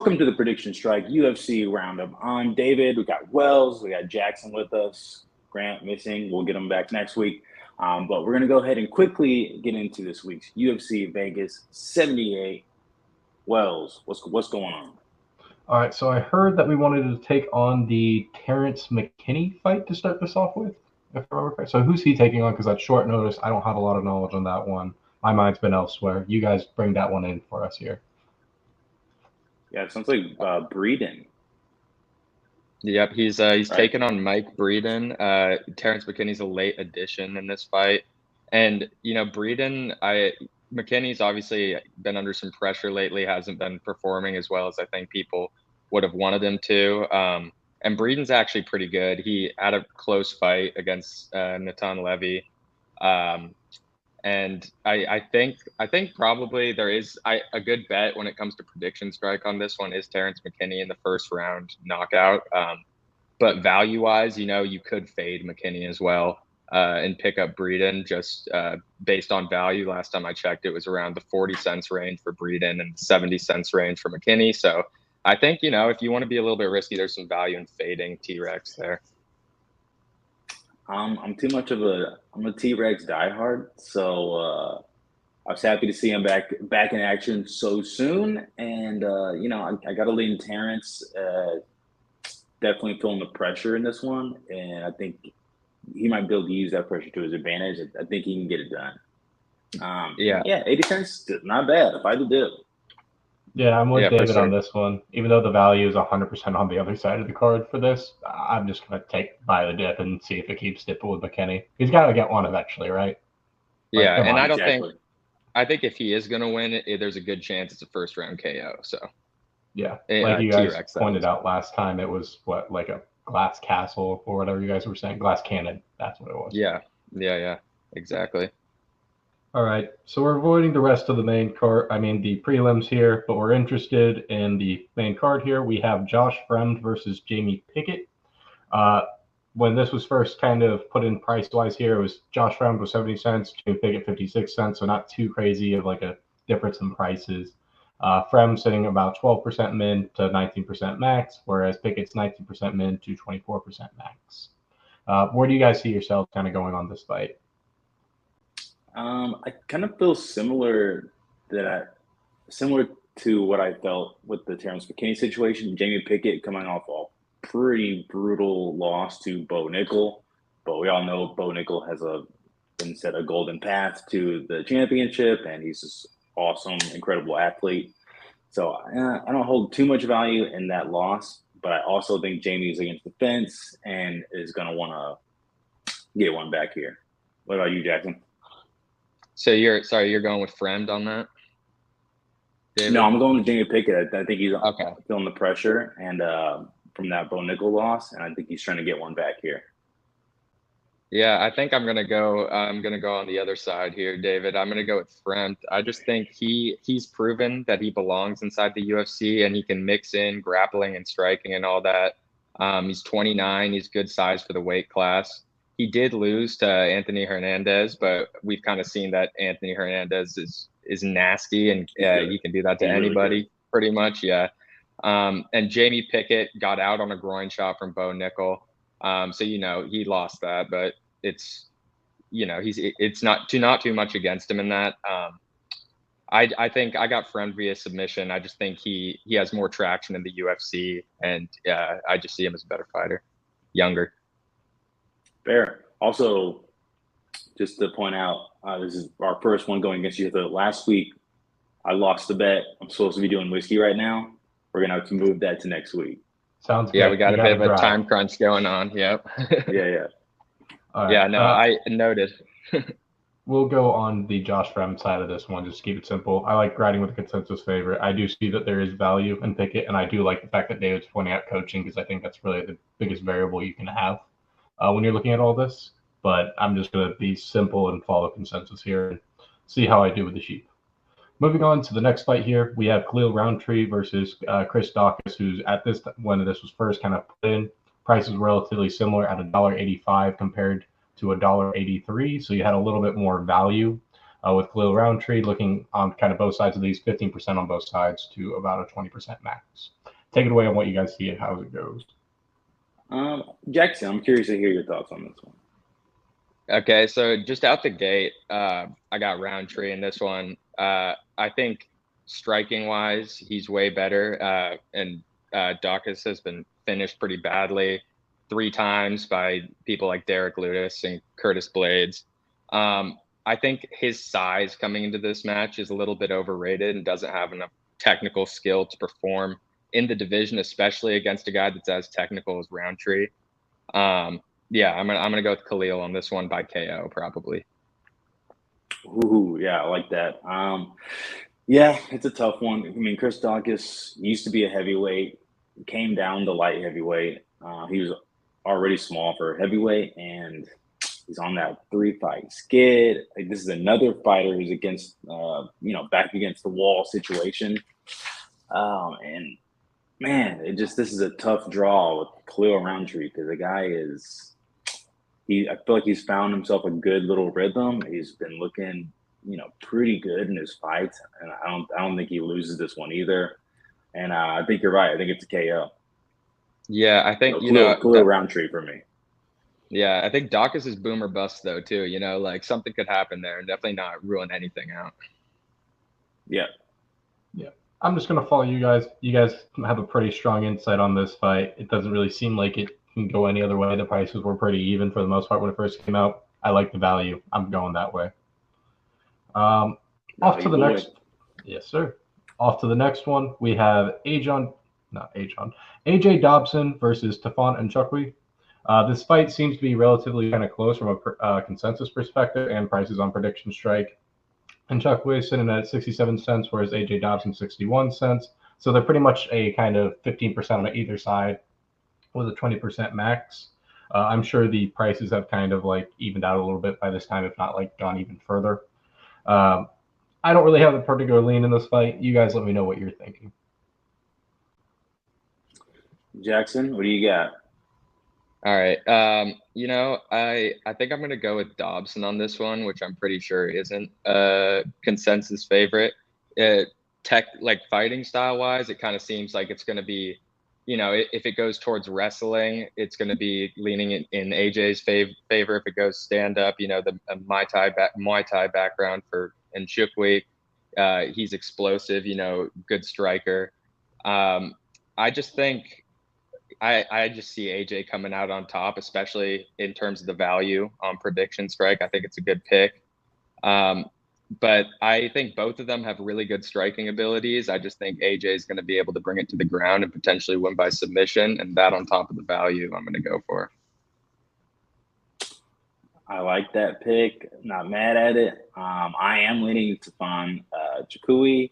Welcome to the Prediction Strike UFC Roundup. I'm David. We got Wells. We got Jackson with us. Grant missing. We'll get him back next week. But we're going to go ahead and quickly get into this week's UFC Vegas 78. Wells, what's going on? All right, so I heard that we wanted to take on the Terrence McKinney fight to start this off with, if I remember correctly. So who's he taking on? Because that's short notice. I don't have a lot of knowledge on that one. My mind's been elsewhere. You guys bring that one in for us here. Yeah, it sounds like Breeden. Yep, he's taking on Mike Breeden. Terrence McKinney's a late addition in this fight, and McKinney's obviously been under some pressure lately. Hasn't been performing as well as I think people would have wanted him to. And Breeden's actually pretty good. He had a close fight against Natan Levy. And I think probably there is a good bet when it comes to prediction strike on this one is Terrence McKinney in the first round knockout. But value-wise, you could fade McKinney as well and pick up Breeden just based on value. Last time I checked, it was around the 40 cents range for Breeden and 70 cents range for McKinney. So I think, if you want to be a little bit risky, there's some value in fading T-Rex there. I'm a T-Rex diehard, so I was happy to see him back in action so soon. And I got to lean Terrence. Definitely feeling the pressure in this one, and I think he might be able to use that pressure to his advantage. I think he can get it done. 80 cents, not bad. If I did. Yeah, I'm with David on this one. Even though the value is 100% on the other side of the card for this, I'm just going to buy the dip and see if it keeps dipping with McKinney. He's got to get one eventually, right? Yeah, and I think if he is going to win, there's a good chance it's a first-round KO. So, yeah, like you guys pointed out last time, it was like a glass castle or whatever you guys were saying, glass cannon. That's what it was. Yeah, exactly. All right, so we're avoiding the rest of the the prelims here, but we're interested in the main card here. We have Josh Fremd versus Jamie Pickett. When this was first kind of put in price-wise here, it was Josh Fremd was 70 cents, Jamie Pickett 56 cents, so not too crazy of like a difference in prices. Fremd sitting about 12% min to 19% max, whereas Pickett's 19% min to 24% max. Where do you guys see yourselves kind of going on this fight? I kind of feel similar to what I felt with the Terrence McKinney situation. Jamie Pickett coming off a pretty brutal loss to Bo Nickel, but we all know Bo Nickel has been set a golden path to the championship, and he's just awesome, incredible athlete. So I don't hold too much value in that loss, but I also think Jamie's against the fence and is going to want to get one back here. What about you, Jackson? So you're going with Fremd on that? David? No, I'm going with Jamie Pickett. I think he's feeling the pressure and from that Bo Nickel loss, and I think he's trying to get one back here. Yeah, I think I'm gonna go on the other side here, David. I'm gonna go with Fremd. I just think he's proven that he belongs inside the UFC and he can mix in grappling and striking and all that. He's 29. He's good size for the weight class. He did lose to Anthony Hernandez, but we've kind of seen that Anthony Hernandez is nasty and he can do that to anybody pretty much. Yeah. And Jamie Pickett got out on a groin shot from Bo Nickel. So, he lost that, but it's not too much against him in that. I think I got Fremd via submission. I just think he has more traction in the UFC, and I just see him as a better fighter, younger. Fair. Also, just to point out, this is our first one going against you. Last week, I lost the bet. I'm supposed to be doing whiskey right now. We're going to have to move that to next week. Sounds good. Yeah, we got a bit of a time crunch going on. Yep. Yeah. Right. Yeah, no, I noted. We'll go on the Josh Fremd side of this one, just to keep it simple. I like riding with a consensus favorite. I do see that there is value in Pickett, and I do like the fact that David's pointing out coaching because I think that's really the biggest variable you can have when you're looking at all this. But I'm just going to be simple and follow consensus here and see how I do with the sheep. Moving on to the next fight here, we have Khalil Roundtree versus Chris Daukaus, who's at this when this was first kind of put in. Price is relatively similar at $1.85 compared to $1.83, so you had a little bit more value. with Khalil Roundtree looking on kind of both sides of these, 15% on both sides to about a 20% max. Take it away on what you guys see and how it goes. Jackson, I'm curious to hear your thoughts on this one. Okay, so just out the gate, I got Roundtree in this one. I think striking wise, he's way better. And Dawkins has been finished pretty badly 3 times by people like Derek Lutis and Curtis Blades. I think his size coming into this match is a little bit overrated and doesn't have enough technical skill to perform in the division, especially against a guy that's as technical as Roundtree. Yeah, I'm gonna go with Khalil on this one by KO probably. Ooh, yeah, I like that. Yeah, it's a tough one. I mean, Chris Dawkins used to be a heavyweight, came down to light heavyweight. He was already small for heavyweight, and he's on that 3-fight skid. Like, this is another fighter who's against, back against the wall situation. And man, this is a tough draw with Khalil Roundtree because the guy I feel like he's found himself a good little rhythm. He's been looking, pretty good in his fights, and I don't think he loses this one either. And I think you're right. I think it's a KO. Yeah, I think Khalil Roundtree for me. Yeah, I think Dawkins is boom or bust though too. Like something could happen there and definitely not ruin anything out. Yeah. Yeah. I'm just gonna follow you guys. You guys have a pretty strong insight on this fight. It doesn't really seem like it can go any other way. The prices were pretty even for the most part when it first came out. I like the value. I'm going that way. Off to the next. Yes, sir. Off to the next one. We have AJ Dobson versus Tafon Nchukwi. This fight seems to be relatively kind of close from a consensus perspective and prices on Prediction Strike. Nchukwi is sitting at 67 cents, whereas AJ Dobson 61 cents. So they're pretty much a kind of 15% on either side with a 20% max. I'm sure the prices have kind of like evened out a little bit by this time, if not like gone even further. I don't really have a particular lean in this fight. You guys let me know what you're thinking. Jackson, what do you got? All right. I think I'm going to go with Dobson on this one, which I'm pretty sure isn't a consensus favorite. Fighting style wise, it kind of seems like it's going to be, if it goes towards wrestling, it's going to be leaning in AJ's favor. If it goes stand up, the Muay Thai background for Nchukwi, he's explosive, good striker. I just think I just see AJ coming out on top, especially in terms of the value on Prediction Strike. I think it's a good pick. But I think both of them have really good striking abilities. I just think AJ is going to be able to bring it to the ground and potentially win by submission, and that on top of the value I'm going to go for. I like that pick. Not mad at it. I am leaning to Tafon Nchukwi,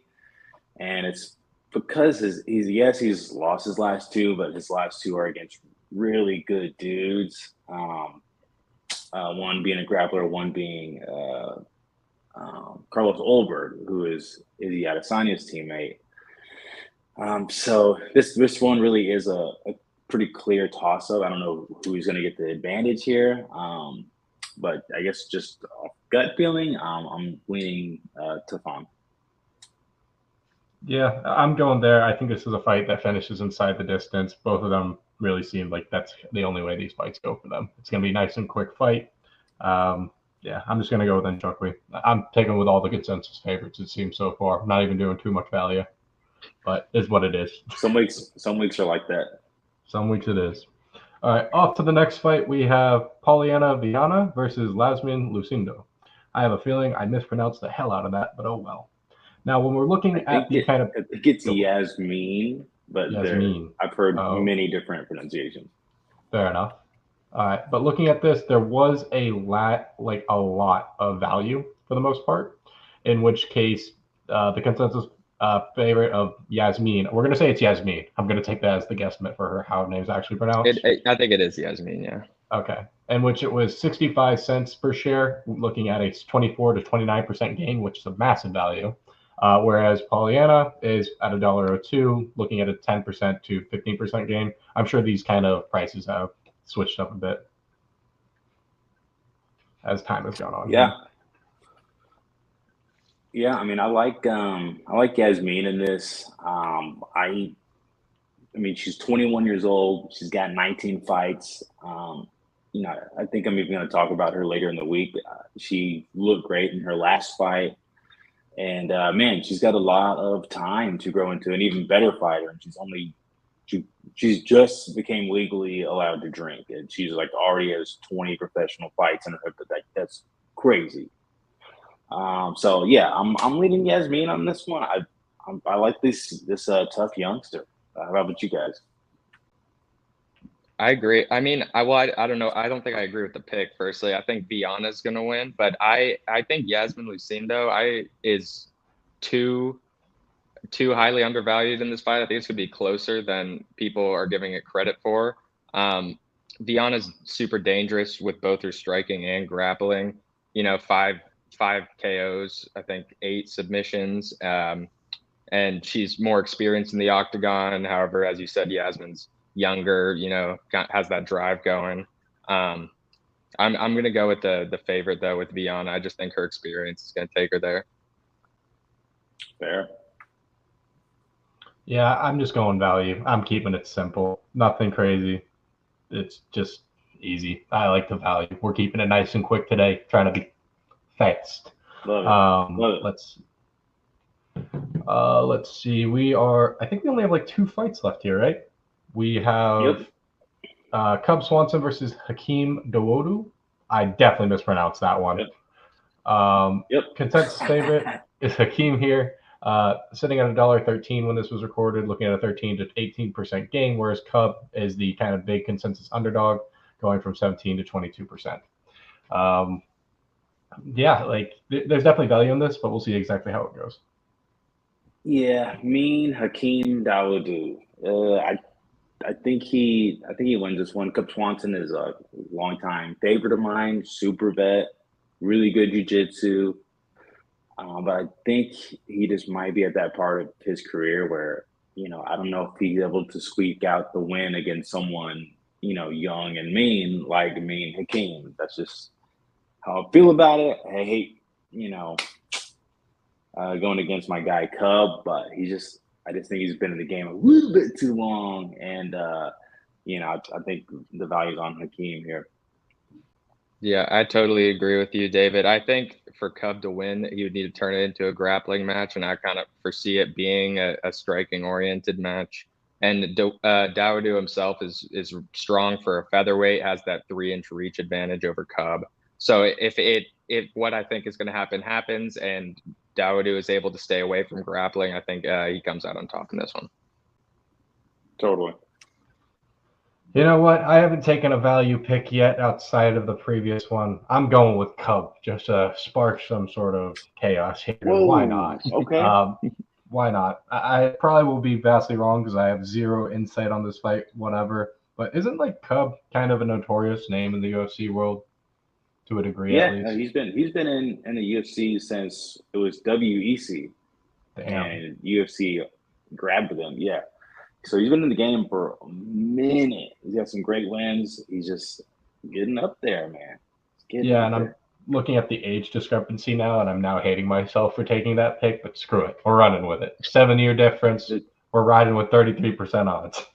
and it's because he's lost his last 2, but his last 2 are against really good dudes. One being a grappler, one being Carlos Olberg, who is Izzy Adesanya's teammate. So this one really is a pretty clear toss-up. I don't know who's going to get the advantage here, but I guess just gut feeling, I'm leaning Tafon. Yeah, I'm going there. I think this is a fight that finishes inside the distance. Both of them really seem like that's the only way these fights go for them. It's going to be a nice and quick fight. Yeah, I'm just going to go with Nchukwi. I'm taking with all the consensus favorites, it seems so far. I'm not even doing too much value, but it's what it is. Some weeks are like that. Some weeks it is. All right, off to the next fight. We have Polyana Viana versus Lasmin Lucindo. I have a feeling I mispronounced the hell out of that, but oh well. Now, when we're looking at the kind of... It gets Yasmin, but I've heard many different pronunciations. Fair enough. All right, but looking at this, there was a lot of value for the most part, in which case the consensus favorite of Yasmin, we're going to say it's Yasmin. I'm going to take that as the guesstimate for her, how her name's actually pronounced. I think it is Yasmin, yeah. Okay, in which it was 65 cents per share, looking at a 24 to 29% gain, which is a massive value. Whereas Polyana is at $1.02, looking at a 10% to 15% gain. I'm sure these kind of prices have switched up a bit as time has gone on. Yeah. Yeah, I mean, I like Yasmin in this. I mean, she's 21 years old. She's got 19 fights. I think I'm even going to talk about her later in the week. She looked great in her last fight, and man, she's got a lot of time to grow into an even better fighter. And she she's just became legally allowed to drink, and she's like already has 20 professional fights in her. That's crazy. So yeah, I'm leading Yasmin on this one. I like this tough youngster. How about you guys? I agree. I mean, I don't know. I don't think I agree with the pick. Firstly, I think Viana's going to win, but I think Yasmin Lucindo is too highly undervalued in this fight. I think it's going to be closer than people are giving it credit for. Viana's super dangerous with both her striking and grappling. You know, five KOs, I think 8 submissions. And she's more experienced in the octagon. However, as you said, Yasmin's younger, has that drive going. Um, I'm gonna go with the favorite though with Viana. I just think her experience is gonna take her there. Fair. Yeah, I'm just going value. I'm keeping it simple. Nothing crazy. It's just easy. I like the value. We're keeping it nice and quick today, trying to be fast. Love it. Love it. Let's see. I think we only have like 2 fights left here, right? We have Cub Swanson versus Hakeem Dawodu. I definitely mispronounced that one. Consensus favorite is Hakeem here, sitting at $1.13 when this was recorded, looking at a 13 to 18% gain, whereas Cub is the kind of big consensus underdog, going from 17 to 22%. Yeah, like there's definitely value in this, but we'll see exactly how it goes. Yeah, mean Hakeem Dawodu. I think he wins this one. Cup Swanson is a longtime favorite of mine, super vet, really good jiu-jitsu. But I think he just might be at that part of his career where, I don't know if he's able to squeak out the win against someone, young and mean like Mean Hakeem. That's just how I feel about it. I hate, going against my guy Cub, but I just think he's been in the game a little bit too long, and I think the value's on Hakeem here. Yeah, I totally agree with you, David. I think for Cub to win, he would need to turn it into a grappling match, and I kind of foresee it being a striking-oriented match. And Dawodu himself is strong for a featherweight, has that 3-inch reach advantage over Cub. So if what I think is going to happen happens, and Dawodu is able to stay away from grappling, I think he comes out on top in this one. Totally. You know what? I haven't taken a value pick yet outside of the previous one. I'm going with Cub just to spark some sort of chaos here. Whoa, why not? Okay. Why not? I probably will be vastly wrong because I have zero insight on this fight, whatever. But isn't like Cub kind of a notorious name in the UFC world to a degree at least? Yeah, he's been in the UFC since it was WEC. Damn. And UFC grabbed them. Yeah. So he's been in the game for a minute. He's got some great wins. He's just getting up there, man. I'm looking at the age discrepancy now, and I'm now hating myself for taking that pick, but screw it. We're running with it. 7-year difference. We're riding with 33% odds.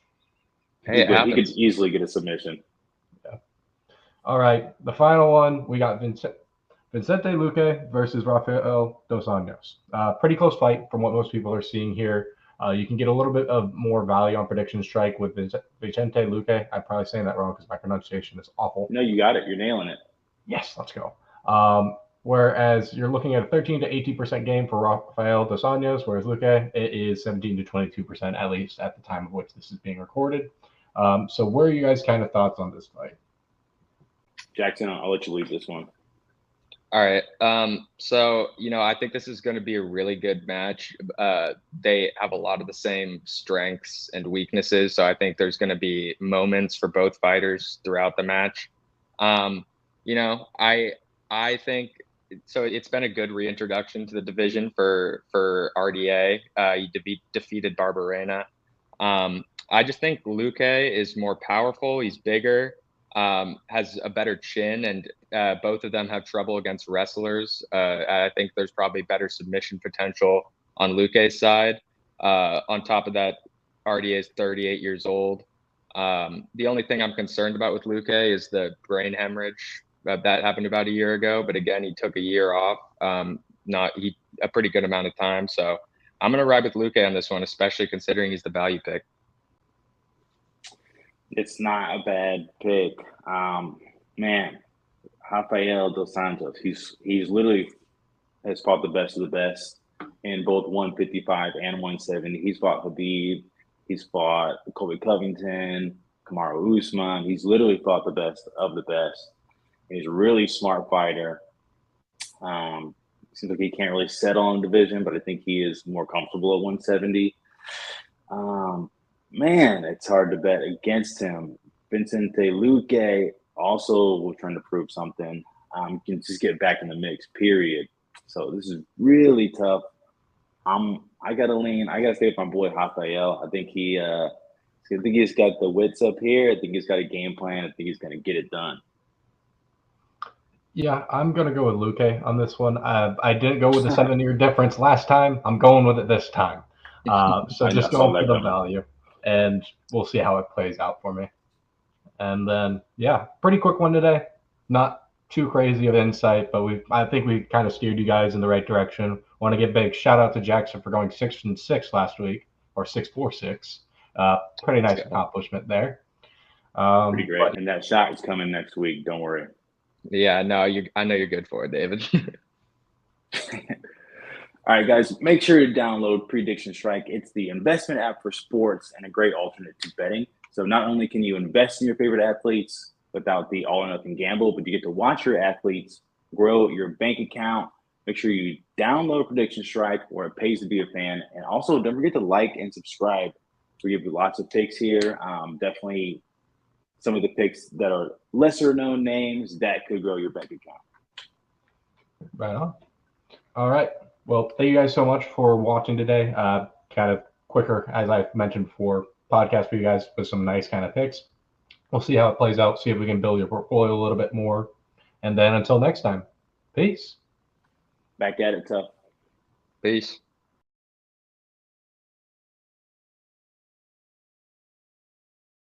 Hey, he could easily get a submission. Yeah. All right. The final one, we got Vicente Luque versus Rafael Dos Anjos. Pretty close fight from what most people are seeing here. You can get a little bit of more value on prediction strike with Vicente Luque. I'm probably saying that wrong because my pronunciation is awful. No, you got it. You're nailing it. Yes, let's go. Whereas you're looking at a 13 to 18% gain for Rafael Dos Anjos, whereas Luque, it is 17 to 22%, at least at the time of which this is being recorded. So what are you guys' kind of thoughts on this fight? Jackson, I'll let you lead this one. All right. So, I think this is going to be a really good match. They have a lot of the same strengths and weaknesses. So I think there's going to be moments for both fighters throughout the match. I think so. It's been a good reintroduction to the division for RDA. He defeated Barberena. I just think Luque is more powerful. He's bigger. has a better chin, and both of them have trouble against wrestlers. I think there's probably better submission potential on Luque's side. On top of that, RDA is 38 years old. The only thing I'm concerned about with Luque is the brain hemorrhage that happened about a year ago. But again, he took a year off, a pretty good amount of time. So I'm going to ride with Luque on this one, especially considering he's the value pick. It's not a bad pick. Man, Rafael dos Santos, he's literally has fought the best of the best in both 155 and 170. He's fought Habib. He's fought Colby Covington, Kamaru Usman. He's literally fought the best of the best. He's a really smart fighter. Seems like he can't really settle on division, but I think he is more comfortable at 170. Man, it's hard to bet against him. Vicente Luque also was trying to prove something. Can just get back in the mix, period. So this is really tough. I gotta lean. I gotta stay with my boy Rafael. I think he's got the wits up here. I think he's got a game plan. I think he's gonna get it done. Yeah, I'm gonna go with Luque on this one. I didn't go with the 7-year difference last time. I'm going with it this time. So just going for the value, and we'll see how it plays out for me. And then, yeah, pretty quick one today. Not too crazy of insight, but I think we kind of steered you guys in the right direction. Want to give big shout out to Jackson for going 6-6 last week, or 6-4-6. Pretty nice accomplishment there. Pretty great. And that shot is coming next week. Don't worry. Yeah, no, I know you're good for it, David. All right, guys, make sure to download Prediction Strike. It's the investment app for sports and a great alternate to betting. So not only can you invest in your favorite athletes without the all-or-nothing gamble, but you get to watch your athletes grow your bank account. Make sure you download Prediction Strike, where it pays to be a fan. And also, don't forget to like and subscribe. We give you lots of picks here. Definitely some of the picks that are lesser-known names that could grow your bank account. Right on. All right. Well, thank you guys so much for watching today. Kind of quicker, as I mentioned before, podcast for you guys with some nice kind of picks. We'll see how it plays out, see if we can build your portfolio a little bit more. And then until next time, peace. Back at it, tough. Peace.